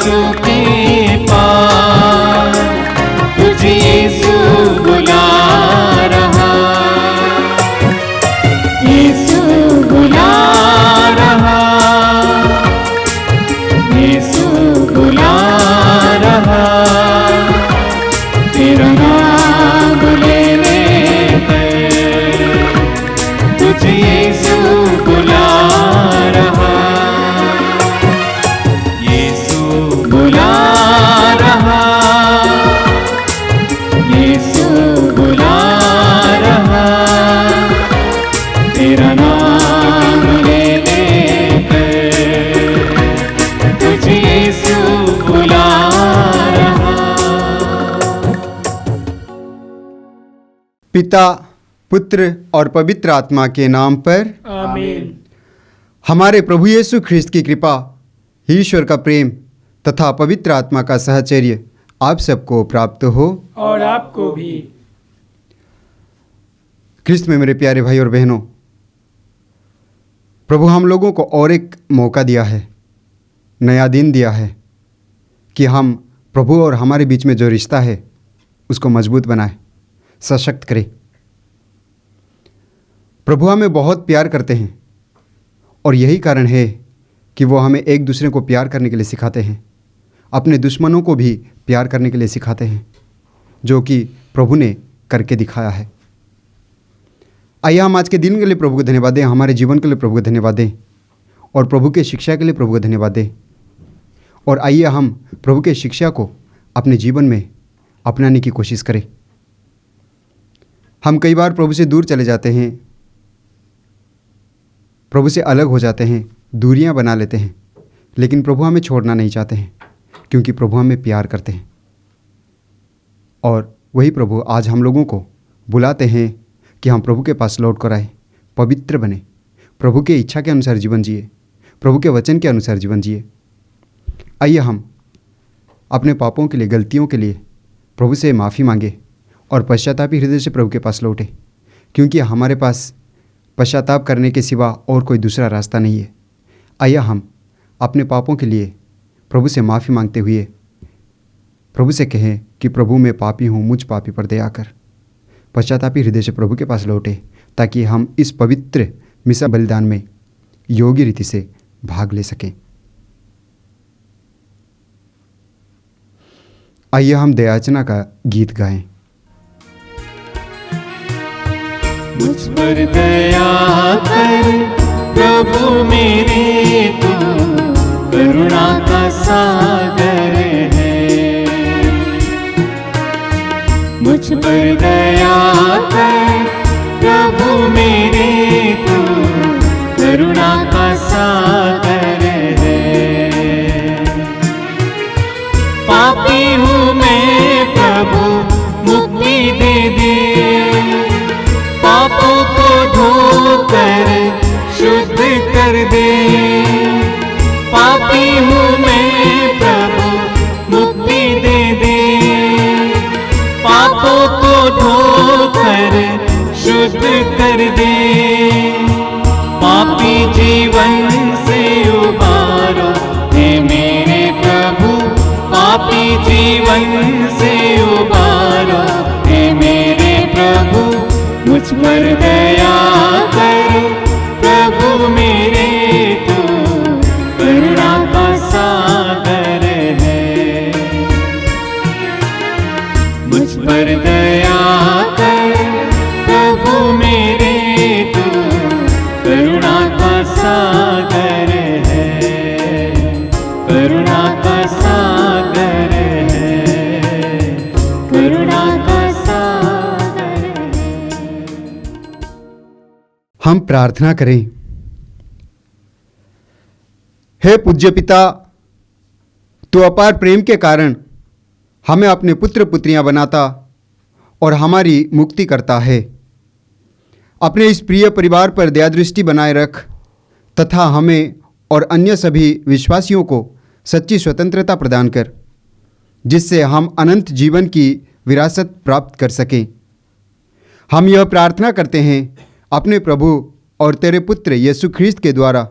यीशु के पास, तुझे यीशु बुला रहा, यीशु बुला रहा, यीशु बुला रहा, तेरा नाम लेने पर तुझे यीशु बुला रहा, यीशु बुला रहा, यीशु बुला रहा, तेरा नाम लेने पर तुझे यीशु बुला रहा। पिता, पुत्र और पवित्र आत्मा के नाम पर आमीन। हमारे प्रभु यीशु ख्रिस्त की कृपा, ईश्वर का प्रेम तथा पवित्र आत्मा का सहचर्य आप सबको प्राप्त हो। और आपको भी। ख्रिस्त में मेरे प्यारे भाई और बहनों, प्रभु हम लोगों को और एक मौका दिया है, नया दिन दिया है कि हम प्रभु और हमारे बीच में जो रिश्ता है उसको मजबूत बनाए, सशक्त करें। प्रभु हमें बहुत प्यार करते हैं और यही कारण है कि वो हमें एक दूसरे को प्यार करने के लिए सिखाते हैं, अपने दुश्मनों को भी प्यार करने के लिए सिखाते हैं, जो कि प्रभु ने करके दिखाया है। आइए हम आज के दिन के लिए प्रभु को धन्यवाद दें, हमारे जीवन के लिए प्रभु को धन्यवाद दें और प्रभु के शिक्षा के लिए प्रभु को धन्यवाद दें। और आइए हम प्रभु के शिक्षा को अपने जीवन में अपनाने की कोशिश करें। हम कई बार प्रभु से दूर चले जाते हैं, प्रभु से अलग हो जाते हैं, दूरियां बना लेते हैं, लेकिन प्रभु हमें छोड़ना नहीं चाहते हैं, क्योंकि प्रभु हमें प्यार करते हैं। और वही प्रभु आज हम लोगों को बुलाते हैं कि हम प्रभु के पास लौट कर आए, पवित्र बने, प्रभु के इच्छा के अनुसार जीवन जिए, प्रभु के वचन के अनुसार जीवन जिए। आइए हम अपने पापों के लिए, गलतियों के लिए प्रभु से माफ़ी मांगे और पश्चातापी हृदय से प्रभु के पास लौटे, क्योंकि हमारे पास पश्चाताप करने के सिवा और कोई दूसरा रास्ता नहीं है। आइए हम अपने पापों के लिए प्रभु से माफ़ी मांगते हुए प्रभु से कहें कि प्रभु मैं पापी हूँ, मुझ पापी पर दया कर। पश्चातापी हृदय से प्रभु के पास लौटे ताकि हम इस पवित्र मिसा बलिदान में योग्य रीति से भाग ले सकें। आइए हम दयाचना का गीत गाएं। मुझ पर दया कर प्रभु मेरे, तू करुणा का सागर है। मुझ पर दया कर प्रभु मेरे, तू करुणा का सागर है। पापी हूँ मैं प्रभु, मुक्ति दे दे, पापों को धोकर शुद्ध कर दे। पापी हूँ मैं प्रभु, मुक्ति दे दे, पापों को धोकर शुद्ध कर दे। पापी जीवन से उबारो हे मेरे प्रभु, पापी जीवन से उबारो हे मेरे प्रभु। मुझ पर दया करो प्रभु मेरे, तू करुणा का सागर है। मुझ पर दया कर प्रभु मेरे, तू करुणा का सागर है, करुणा का सागर है, करुणा का सागर है। हम प्रार्थना करें। हे पूज्य पिता, तू अपार प्रेम के कारण हमें अपने पुत्र पुत्रियां बनाता और हमारी मुक्ति करता है। अपने इस प्रिय परिवार पर दया दृष्टि बनाए रख तथा हमें और अन्य सभी विश्वासियों को सच्ची स्वतंत्रता प्रदान कर, जिससे हम अनंत जीवन की विरासत प्राप्त कर सकें। हम यह प्रार्थना करते हैं अपने प्रभु और तेरे पुत्र यीशु ख्रीस्त के द्वारा,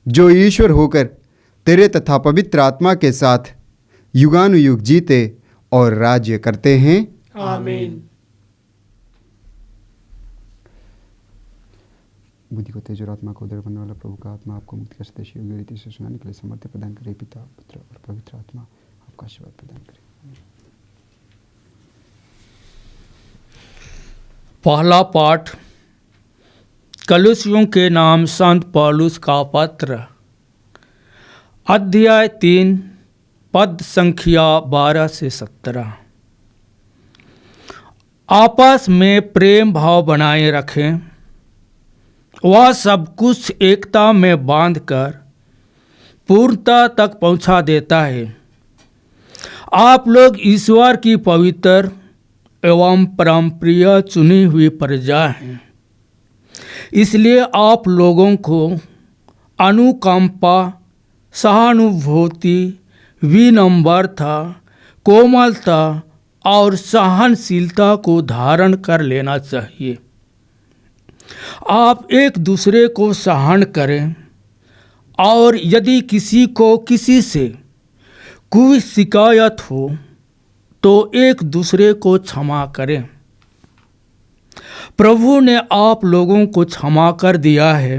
जो ईश्वर होकर तेरे तथा पवित्र आत्मा के साथ युगानुयुग जीते और राज्य करते हैं। आमीन। बुद्धि को तेज और आत्मा को उदर बनने वाला प्रभु का आत्मा आपको मुक्ति का सदेश योग्य रीति से सुनाने के लिए सामर्थ्य प्रदान करे। पिता, पुत्र और पवित्र आत्मा आपका आशीर्वाद प्रदान करे। पहला पाठ कलुसियों के नाम संत पौलुस का पत्र, अध्याय 3, पद संख्या 12 से 17। आपस में प्रेम भाव बनाए रखें, वह सब कुछ एकता में बांधकर पूर्णता तक पहुंचा देता है। आप लोग ईश्वर की पवित्र एवं परम प्रिय चुनी हुई प्रजा हैं, इसलिए आप लोगों को अनुकंपा, सहानुभूति, विनम्रता, कोमलता और सहनशीलता को धारण कर लेना चाहिए। आप एक दूसरे को सहन करें और यदि किसी को किसी से कोई शिकायत हो तो एक दूसरे को क्षमा करें। प्रभु ने आप लोगों को क्षमा कर दिया है,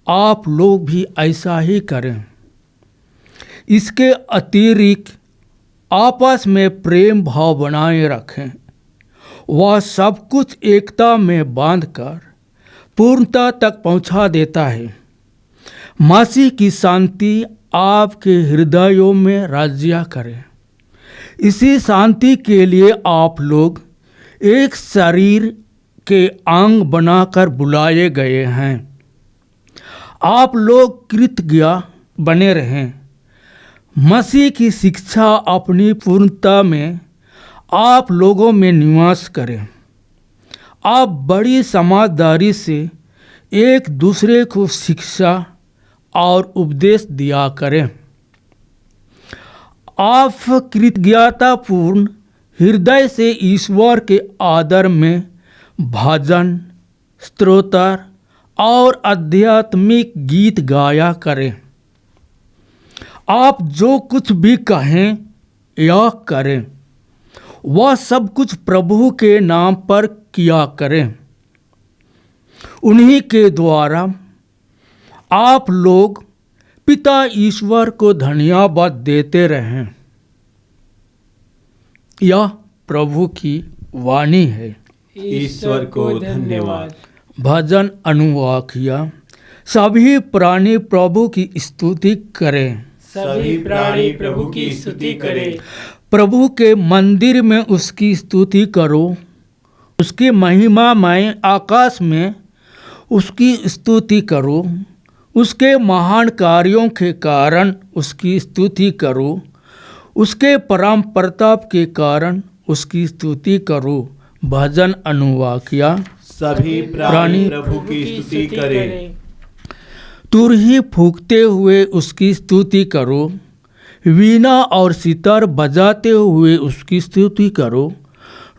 आप लोग भी ऐसा ही करें। इसके अतिरिक्त आपस में प्रेम भाव बनाए रखें, वह सब कुछ एकता में बांधकर पूर्णता तक पहुंचा देता है। मसीह की शांति आपके हृदयों में राज्य करे। इसी शांति के लिए आप लोग एक शरीर के अंग बनाकर बुलाए गए हैं। आप लोग कृतज्ञ बने रहें। मसीह की शिक्षा अपनी पूर्णता में आप लोगों में निवास करें। आप बड़ी समझदारी से एक दूसरे को शिक्षा और उपदेश दिया करें। आप कृतज्ञतापूर्ण हृदय से ईश्वर के आदर में भजन, स्तोत्र और आध्यात्मिक गीत गाया करें। आप जो कुछ भी कहें या करें, वह सब कुछ प्रभु के नाम पर किया करें। उन्हीं के द्वारा आप लोग पिता ईश्वर को धन्यवाद देते रहें। यह प्रभु की वाणी है। ईश्वर को धन्यवाद। भजन अनुवाकिया। सभी प्राणी प्रभु की स्तुति करें। सभी प्राणी प्रभु की स्तुति करें। प्रभु के मंदिर में उसकी स्तुति करो, उसकी महिमामय आकाश में उसकी स्तुति करो, उसके महान कार्यों के कारण उसकी स्तुति करो, उसके परम प्रताप के कारण उसकी स्तुति करो। भजन अनुवाकिया। सभी प्राणी प्रभु की स्तुति करें। तुरही फूंकते हुए उसकी स्तुति करो, वीणा और सितार बजाते हुए उसकी स्तुति करो,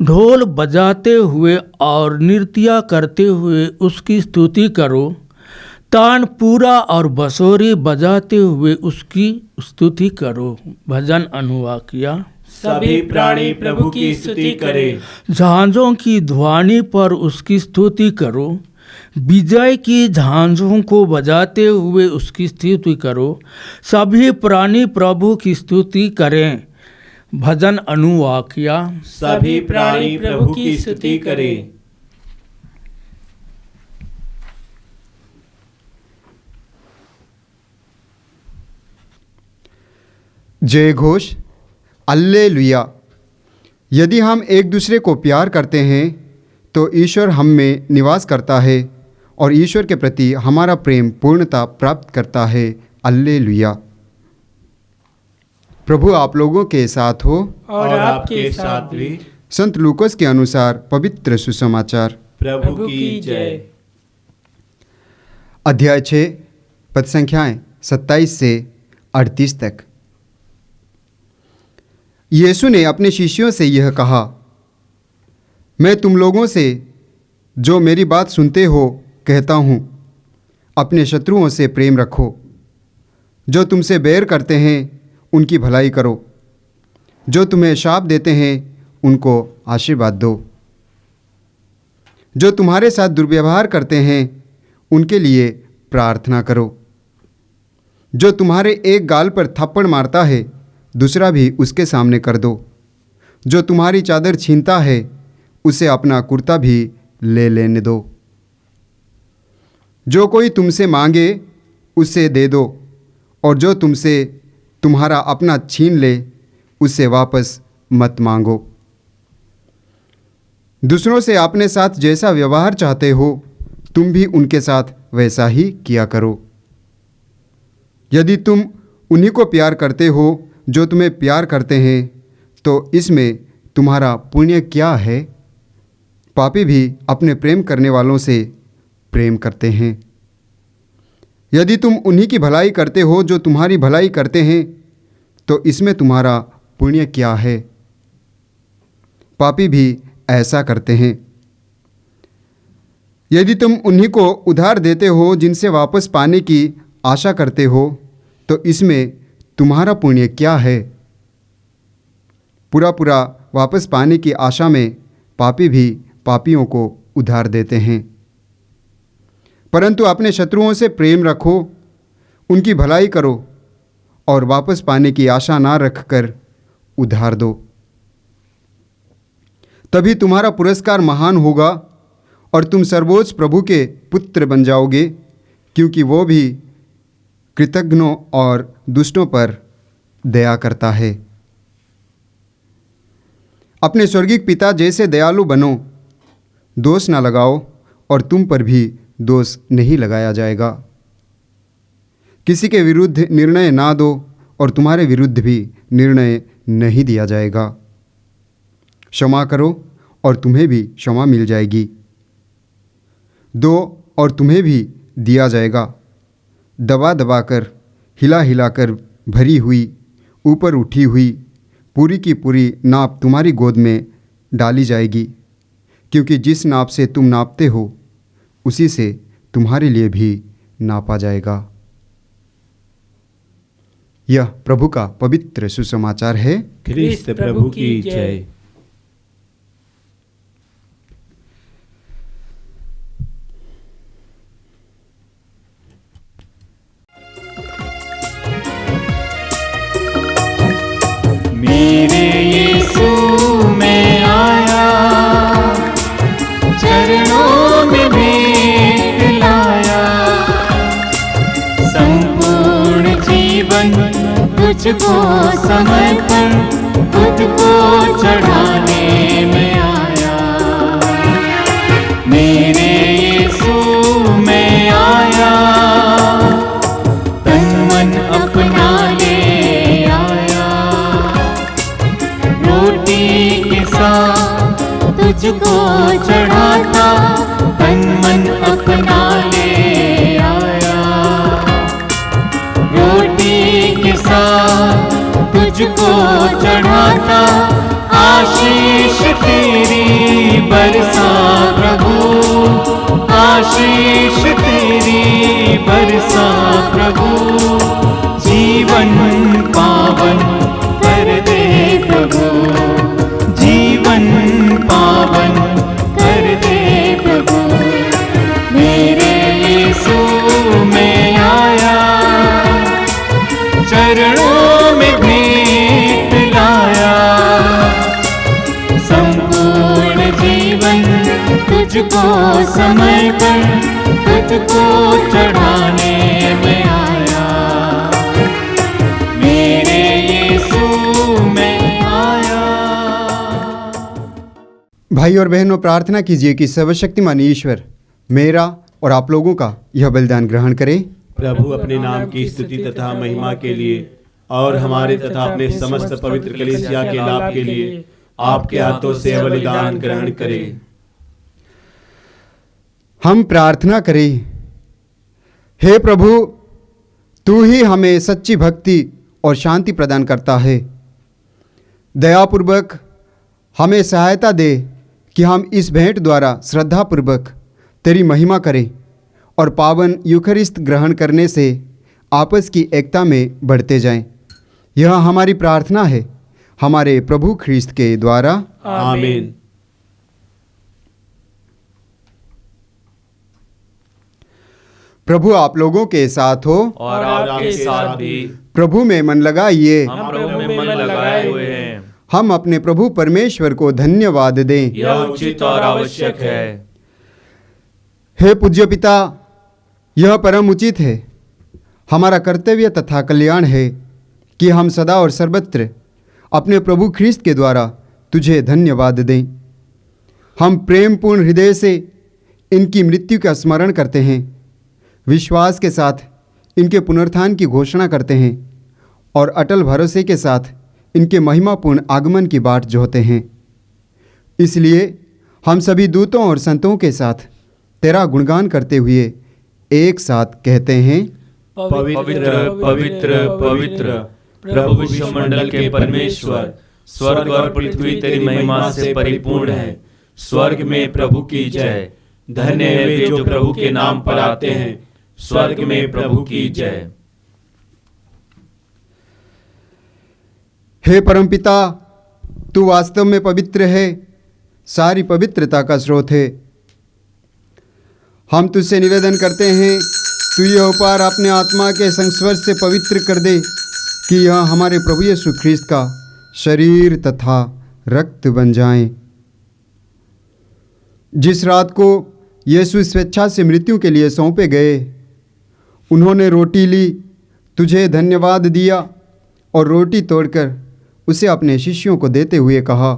ढोल बजाते हुए और नृत्य करते हुए उसकी स्तुति करो, तानपुरा और बंसुरी बजाते हुए उसकी स्तुति करो। भजन अनुवाकिया। सभी प्राणी प्रभु की स्तुति करें। झांझों की ध्वनि पर उसकी स्तुति करो, विजय की झांझों को बजाते हुए उसकी स्तुति करो। सभी प्राणी प्रभु की स्तुति करें। भजन अनुवाकिया। सभी प्राणी प्रभु की स्तुति करें। जय घोष। अल्लेलुया। यदि हम एक दूसरे को प्यार करते हैं तो ईश्वर हम में निवास करता है और ईश्वर के प्रति हमारा प्रेम पूर्णता प्राप्त करता है। अल्लेलुया। प्रभु आप लोगों के साथ हो और आपके साथ भी। संत लूकोस के अनुसार पवित्र सुसमाचार। प्रभु की जय। अध्याय 6 पद संख्याएं 27 से 38 तक। यीशु ने अपने शिष्यों से यह कहा, मैं तुम लोगों से जो मेरी बात सुनते हो कहता हूँ, अपने शत्रुओं से प्रेम रखो, जो तुमसे बैर करते हैं उनकी भलाई करो, जो तुम्हें शाप देते हैं उनको आशीर्वाद दो, जो तुम्हारे साथ दुर्व्यवहार करते हैं उनके लिए प्रार्थना करो, जो तुम्हारे एक गाल पर थप्पड़ मारता है दूसरा भी उसके सामने कर दो, जो तुम्हारी चादर छीनता है उसे अपना कुर्ता भी ले लेने दो। जो कोई तुमसे मांगे उसे दे दो, और जो तुमसे तुम्हारा अपना छीन ले उससे वापस मत मांगो। दूसरों से अपने साथ जैसा व्यवहार चाहते हो तुम भी उनके साथ वैसा ही किया करो। यदि तुम उन्हीं को प्यार करते हो जो तुम्हें प्यार करते हैं तो इसमें तुम्हारा पुण्य क्या है? पापी भी अपने प्रेम करने वालों से प्रेम करते हैं। यदि तुम उन्हीं की भलाई करते हो जो तुम्हारी भलाई करते हैं तो इसमें तुम्हारा पुण्य क्या है? पापी भी ऐसा करते हैं। यदि तुम उन्हीं को उधार देते हो जिनसे वापस पाने की आशा करते हो तो इसमें तुम्हारा पुण्य क्या है? पूरा पूरा वापस पाने की आशा में पापी भी पापियों को उधार देते हैं। परंतु अपने शत्रुओं से प्रेम रखो, उनकी भलाई करो और वापस पाने की आशा ना रखकर उधार दो। तभी तुम्हारा पुरस्कार महान होगा और तुम सर्वोच्च प्रभु के पुत्र बन जाओगे, क्योंकि वो भी कृतघ्नों और दुष्टों पर दया करता है। अपने स्वर्गीय पिता जैसे दयालु बनो, दोष ना लगाओ और तुम पर भी दोष नहीं लगाया जाएगा। किसी के विरुद्ध निर्णय ना दो और तुम्हारे विरुद्ध भी निर्णय नहीं दिया जाएगा। क्षमा करो और तुम्हें भी क्षमा मिल जाएगी। दो और तुम्हें भी दिया जाएगा। दबा दबा कर, हिला हिला कर भरी हुई, ऊपर उठी हुई पूरी की पूरी नाप तुम्हारी गोद में डाली जाएगी, क्योंकि जिस नाप से तुम नापते हो उसी से तुम्हारे लिए भी नापा जाएगा। यह प्रभु का पवित्र सुसमाचार है। ख्रिस्त प्रभु की जय। मेरे यीशु में आया, चरणों में भेंट लाया, संपूर्ण जीवन तुझको समर्पण खुद को चढ़ाने में आया। मेरे यीशु में आया, तन मन अपना ले आया, रोटी के साथ तुझको चढ़ाता, तन मन अपना ले आया, रोटी के साथ तुझको चढ़ाता, आशीष तेरी बरसा प्रभु, आशीष तेरी बरसा प्रभु, जीवन पावन कर दे प्रभु, जीवन पावन कर दे प्रभु। मेरे यीशु में आया, चरणों में भेंट लाया, संपूर्ण जीवन तुझको समर्पण खुद को चढ़ाने में आया। मेरे यीशु में आया। भाई और बहनों, प्रार्थना कीजिए कि सर्वशक्तिमान ईश्वर मेरा और आप लोगों का यह बलिदान ग्रहण करें। प्रभु अपने नाम की स्तुति तथा महिमा के लिए और हमारे तथा अपने समस्त पवित्र कलीसिया के लाभ के लिए आपके हाथों से बलिदान ग्रहण करें। हम प्रार्थना करें। हे प्रभु, तू ही हमें सच्ची भक्ति और शांति प्रदान करता है। दयापूर्वक हमें सहायता दे कि हम इस भेंट द्वारा श्रद्धापूर्वक तेरी महिमा करें और पावन यूखरिस्त ग्रहण करने से आपस की एकता में बढ़ते जाएं। यह हमारी प्रार्थना है हमारे प्रभु ख्रीस्त के द्वारा। आमीन। प्रभु आप लोगों के साथ हो और आपके साथ भी। प्रभु में मन लगाइए। हम प्रभु में मन लगाए हुए हैं। हम अपने प्रभु परमेश्वर को धन्यवाद दें। यह उचित और आवश्यक है। हे पूज्य पिता, यह परम उचित है, हमारा कर्तव्य तथा कल्याण है कि हम सदा और सर्वत्र अपने प्रभु ख्रीस्त के द्वारा तुझे धन्यवाद दें। हम प्रेम पूर्ण हृदय से इनकी मृत्यु का स्मरण करते हैं, विश्वास के साथ इनके पुनरुत्थान की घोषणा करते हैं और अटल भरोसे के साथ इनके महिमापूर्ण आगमन की बाट जोहते हैं। इसलिए हम सभी दूतों और संतों के साथ तेरा गुणगान करते हुए एक साथ कहते हैं, पवित्र पवित्र पवित्र प्रभु विश्वमंडल के परमेश्वर, स्वर्ग और पृथ्वी तेरी महिमा से परिपूर्ण है। स्वर्ग में प्रभु की जय। धन्य है वे जो प्रभु के नाम पर आते हैं। स्वर्ग में प्रभु की जय। हे परमपिता, तू वास्तव में पवित्र है, सारी पवित्रता का स्रोत है। हम तुझसे निवेदन करते हैं, तू यह उपहार अपने आत्मा के संस्पर्श से पवित्र कर दे कि यह हमारे प्रभु यीशु ख्रीस्त का शरीर तथा रक्त बन जाएं। जिस रात को यीशु स्वेच्छा से मृत्यु के लिए सौंपे गए, उन्होंने रोटी ली, तुझे धन्यवाद दिया और रोटी तोड़कर उसे अपने शिष्यों को देते हुए कहा,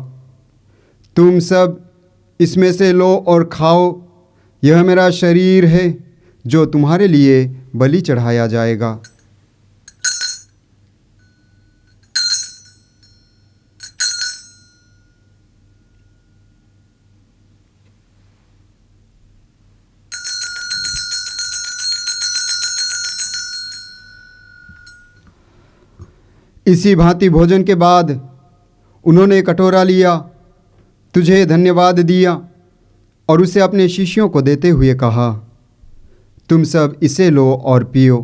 तुम सब इसमें से लो और खाओ, यह मेरा शरीर है जो तुम्हारे लिए बलि चढ़ाया जाएगा। इसी भांति भोजन के बाद उन्होंने कटोरा लिया, तुझे धन्यवाद दिया और उसे अपने शिष्यों को देते हुए कहा, तुम सब इसे लो और पियो,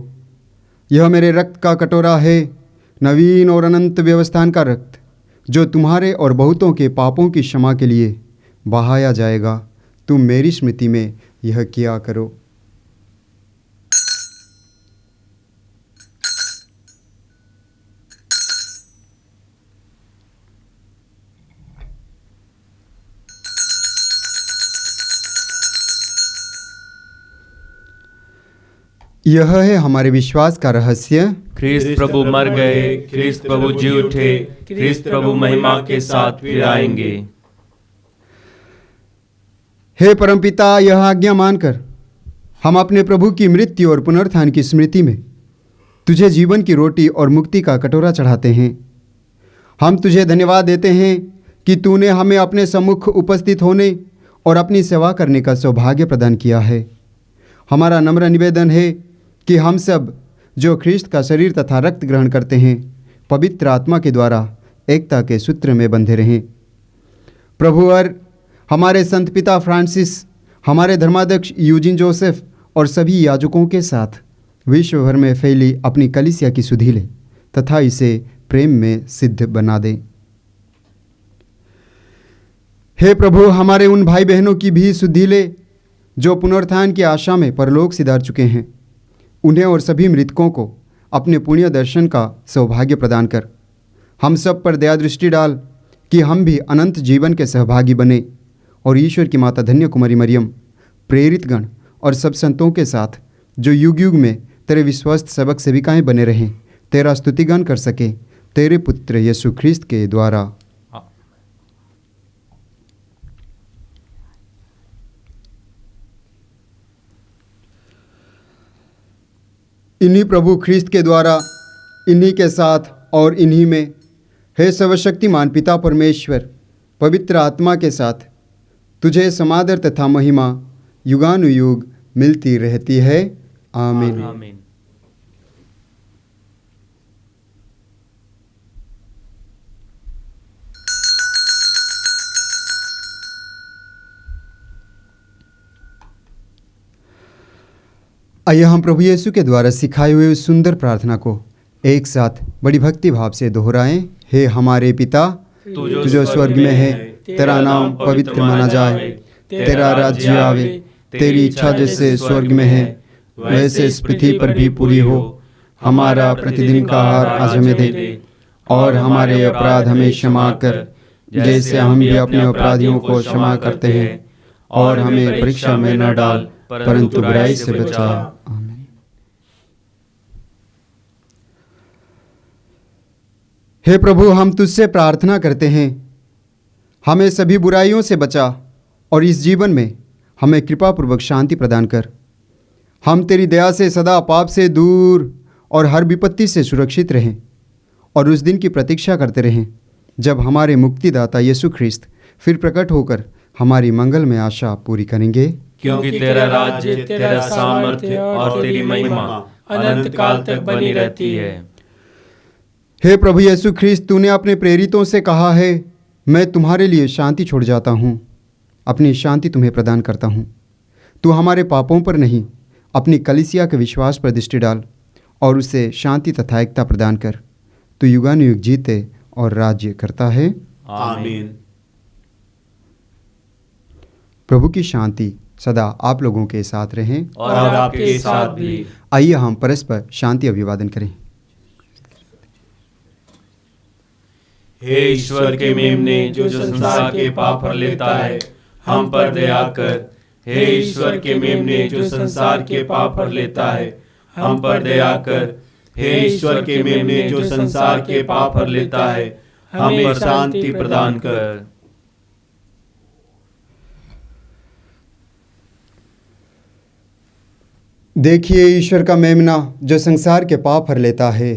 यह मेरे रक्त का कटोरा है, नवीन और अनंत व्यवस्थान का रक्त, जो तुम्हारे और बहुतों के पापों की क्षमा के लिए बहाया जाएगा। तुम मेरी स्मृति में यह किया करो। यह है हमारे विश्वास का रहस्य। ख्रीस्त प्रभु मर गए, ख्रीस्त प्रभु जी उठे, ख्रीस्त प्रभु महिमा के साथ फिर आएंगे। हे परमपिता, यह आज्ञा मानकर हम अपने प्रभु की मृत्यु और पुनरुत्थान की स्मृति में तुझे जीवन की रोटी और मुक्ति का कटोरा चढ़ाते हैं। हम तुझे धन्यवाद देते हैं कि तूने हमें अपने सम्मुख उपस्थित होने और अपनी सेवा करने का सौभाग्य प्रदान किया है। हमारा नम्र निवेदन है कि हम सब जो ख्रीस्त का शरीर तथा रक्त ग्रहण करते हैं, पवित्र आत्मा के द्वारा एकता के सूत्र में बंधे रहें। प्रभुवर हमारे संत पिता फ्रांसिस, हमारे धर्माध्यक्ष यूजिन जोसेफ और सभी याजकों के साथ विश्व भर में फैली अपनी कलीसिया की सुधि ले तथा इसे प्रेम में सिद्ध बना दे। हे प्रभु, हमारे उन भाई बहनों की भी सुधि ले जो पुनरुत्थान की आशा में परलोक सिधार चुके हैं। उन्हें और सभी मृतकों को अपने पुण्य दर्शन का सौभाग्य प्रदान कर हम सब पर दया दृष्टि डाल कि हम भी अनंत जीवन के सहभागी बने और ईश्वर की माता धन्य कुमारी मरियम, प्रेरित गण और सब संतों के साथ जो युग युग में तेरे विश्वस्त सेवक सेविकाएं बने रहें, तेरा स्तुतिगान कर सके तेरे पुत्र यीशु ख्रीस्त के द्वारा। इन्हीं प्रभु ख्रीस्त के द्वारा, इन्हीं के साथ और इन्हीं में, हे सर्वशक्तिमान पिता परमेश्वर, पवित्र आत्मा के साथ तुझे समादर तथा महिमा युगानुयुग मिलती रहती है। आमीन। आमीन। आइए हम प्रभु यीशु के द्वारा सिखाए हुए उस सुंदर प्रार्थना को एक साथ बड़ी भक्ति भाव से दोहराएं। हे हमारे पिता, तू तू जो स्वर्ग में है, तेरा नाम पवित्र माना जाए, तेरा राज्य आवे, तेरी इच्छा जैसे स्वर्ग में है वैसे इस पृथ्वी पर भी पूरी हो। हमारा प्रतिदिन का आहार आज हमें दे, और हमारे अपराध हमें क्षमा कर जैसे हम भी अपने अपराधियों को क्षमा करते हैं, और हमें परीक्षा में न डाल परंतु बुराई से बचा। आमीन। हे प्रभु, हम तुझसे प्रार्थना करते हैं, हमें सभी बुराइयों से बचा और इस जीवन में हमें कृपापूर्वक शांति प्रदान कर। हम तेरी दया से सदा पाप से दूर और हर विपत्ति से सुरक्षित रहें, और उस दिन की प्रतीक्षा करते रहें जब हमारे मुक्तिदाता यीशु ख्रिस्त फिर प्रकट होकर हमारी मंगल में आशा पूरी करेंगे। क्योंकि तेरा राज्य, तेरा सामर्थ्य और तेरी महिमा अनंत काल तक बनी रहती है। हे प्रभु यीशु ख्रिस्त, तूने अपने प्रेरितों से कहा है, मैं तुम्हारे लिए शांति छोड़ जाता हूँ, अपनी शांति तुम्हें प्रदान करता हूँ। तू हमारे पापों पर नहीं, अपनी कलीसिया के विश्वास पर दृष्टि डाल और उसे शांति तथा एकता प्रदान कर। तू युगानुयुग जीते और राज्य करता है। आमीन। प्रभु की शांति सदा आप लोगों के साथ रहें और आपके साथ भी। आइए हम परस्पर शांति अभिवादन करें। हे ईश्वर के मेमने, जो संसार के पाप हर लेता है, हम पर दया कर। हे ईश्वर के मेमने, जो संसार के पाप हर लेता है, हम पर दया कर। हे ईश्वर के मेमने, जो संसार के पाप हर लेता है, हम पर शांति प्रदान कर। देखिए ईश्वर का मेमना जो संसार के पाप हर लेता है।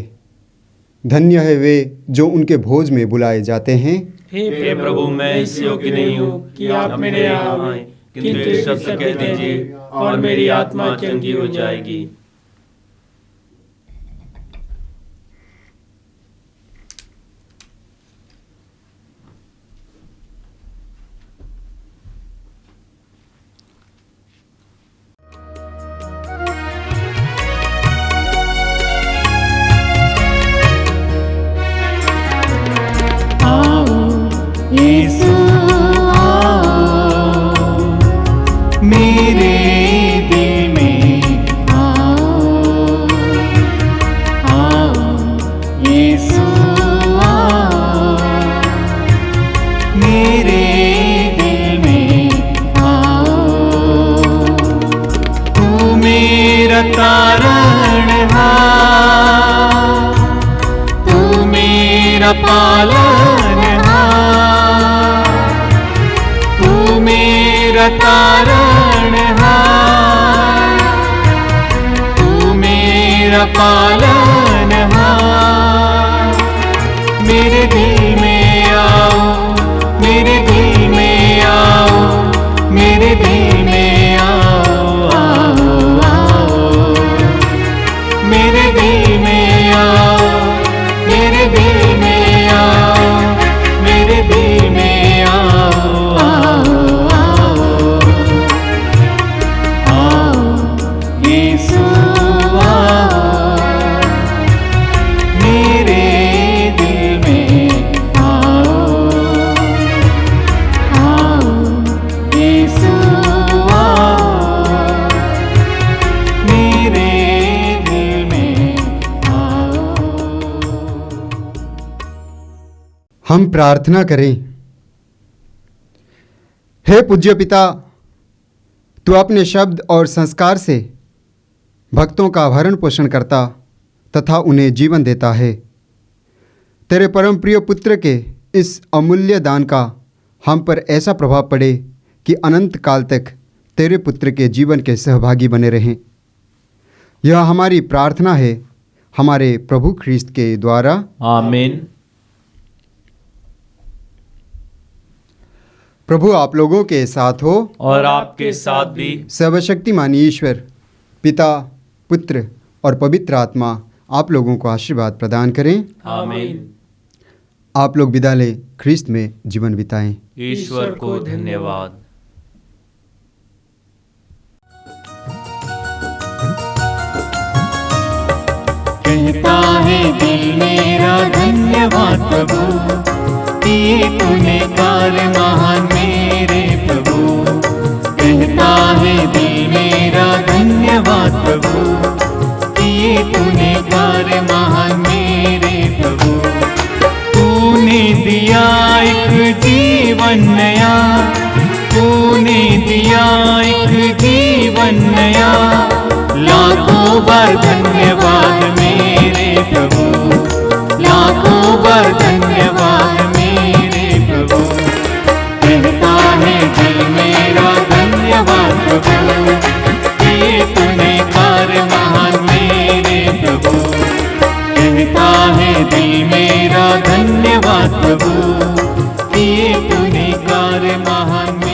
धन्य है वे जो उनके भोज में बुलाए जाते हैं। हे प्रभु, मैं इस योग्य नहीं हूँ कि आप मेरे यहाँ आएं, किंतु एक शब्द कह दीजिए और मेरी आत्मा चंगी हो जाएगी। यीशु आओ, मेरे दिल में आओ, आओ यीशु आओ, मेरे दिल में आओ। तू मेरा तारणहार, तू मेरा पालनहार, तारणहार, तू मेरा पालनहार। मेरे दिल में आओ, मेरे दिल में आओ, मेरे दिल में आओ, आओ, आओ, मेरे दिल में आओ, मेरे दिल में आओ, मेरे दिल में आओ, आओ। हम प्रार्थना करें। हे पूज्य पिता, तू अपने शब्द और संस्कार से भक्तों का भरण पोषण करता तथा उन्हें जीवन देता है। तेरे परम प्रिय पुत्र के इस अमूल्य दान का हम पर ऐसा प्रभाव पड़े कि अनंत काल तक तेरे पुत्र के जीवन के सहभागी बने रहें। यह हमारी प्रार्थना है हमारे प्रभु ख्रिस्त के द्वारा। आमीन। प्रभु आप लोगों के साथ हो और आपके साथ भी। सर्वशक्तिमान ईश्वर पिता, पुत्र और पवित्र आत्मा आप लोगों को आशीर्वाद प्रदान करें। आमीन। आप लोग विदा लें, ख्रिस्त में जीवन बिताएं। ईश्वर को धन्यवाद। कहता है दिल मेरा धन्यवाद प्रभु, किए तूने कार्य महान मेरे प्रभु। कहता है दिल मेरा धन्यवाद प्रभु, किए तूने कार्य महान मेरे प्रभु। तूने दिया एक जीवन नया, तूने दिया एक जीवन नया, लाखों बार धन्यवाद मेरे प्रभु, लाखों बार धन्यवाद मेरे प्रभु। कहता है दिल मेरा धन्यवाद प्रभु, किए तूने कार्य महान मेरे प्रभु। कहता है दिल मेरा धन्यवाद प्रभु, किए तूने कार्य महान।